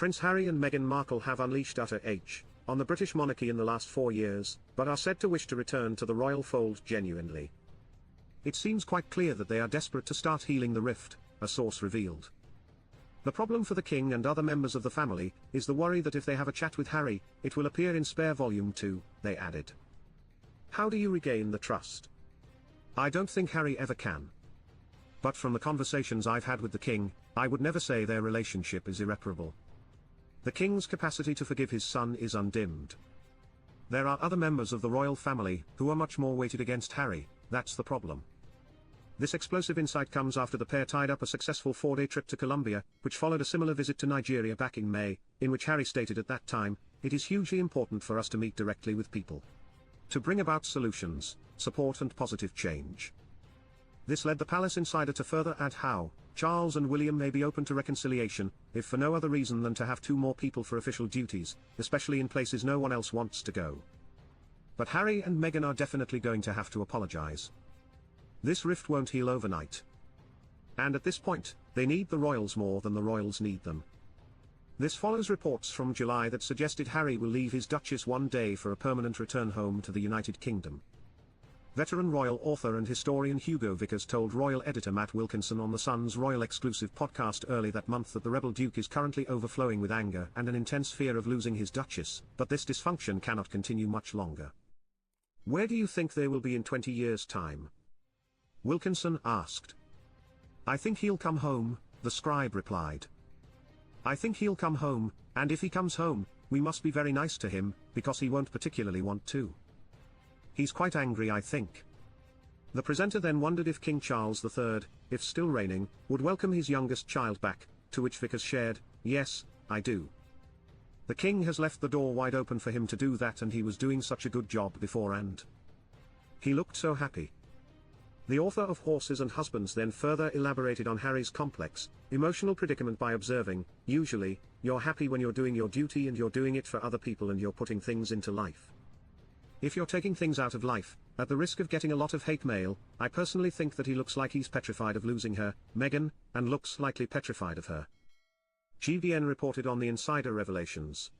Prince Harry and Meghan Markle have unleashed utter H on the British monarchy in the last 4 years, but are said to wish to return to the royal fold genuinely. It seems quite clear that they are desperate to start healing the rift, a source revealed. The problem for the king and other members of the family is the worry that if they have a chat with Harry, it will appear in Spare Volume 2, they added. How do you regain the trust? I don't think Harry ever can. But from the conversations I've had with the king, I would never say their relationship is irreparable. The king's capacity to forgive his son is undimmed. There are other members of the royal family who are much more weighted against Harry, that's the problem. This explosive insight comes after the pair tied up a successful 4-day trip to Colombia, which followed a similar visit to Nigeria back in May, in which Harry stated at that time, "It is hugely important for us to meet directly with people. To bring about solutions, support and positive change." This led the palace insider to further add how Charles and William may be open to reconciliation, if for no other reason than to have 2 more people for official duties, especially in places no one else wants to go. But Harry and Meghan are definitely going to have to apologize. This rift won't heal overnight. And at this point, they need the royals more than the royals need them. This follows reports from July that suggested Harry will leave his Duchess one day for a permanent return home to the United Kingdom. Veteran royal author and historian Hugo Vickers told royal editor Matt Wilkinson on the Sun's royal exclusive podcast early that month that the rebel duke is currently overflowing with anger and an intense fear of losing his Duchess, but this dysfunction cannot continue much longer. Where do you think they will be in 20 years' time? Wilkinson asked. I think he'll come home, the scribe replied. I think he'll come home, and if he comes home, we must be very nice to him, because he won't particularly want to. He's quite angry, I think. The presenter then wondered if King Charles III, if still reigning, would welcome his youngest child back, to which Vickers shared, "Yes, I do. The king has left the door wide open for him to do that, and he was doing such a good job beforehand. He looked so happy." The author of Horses and Husbands then further elaborated on Harry's complex, emotional predicament by observing, usually, you're happy when you're doing your duty and you're doing it for other people and you're putting things into life. If you're taking things out of life, at the risk of getting a lot of hate mail, I personally think that he looks like he's petrified of losing her, Meghan, and looks slightly petrified of her. GVN reported on the insider revelations.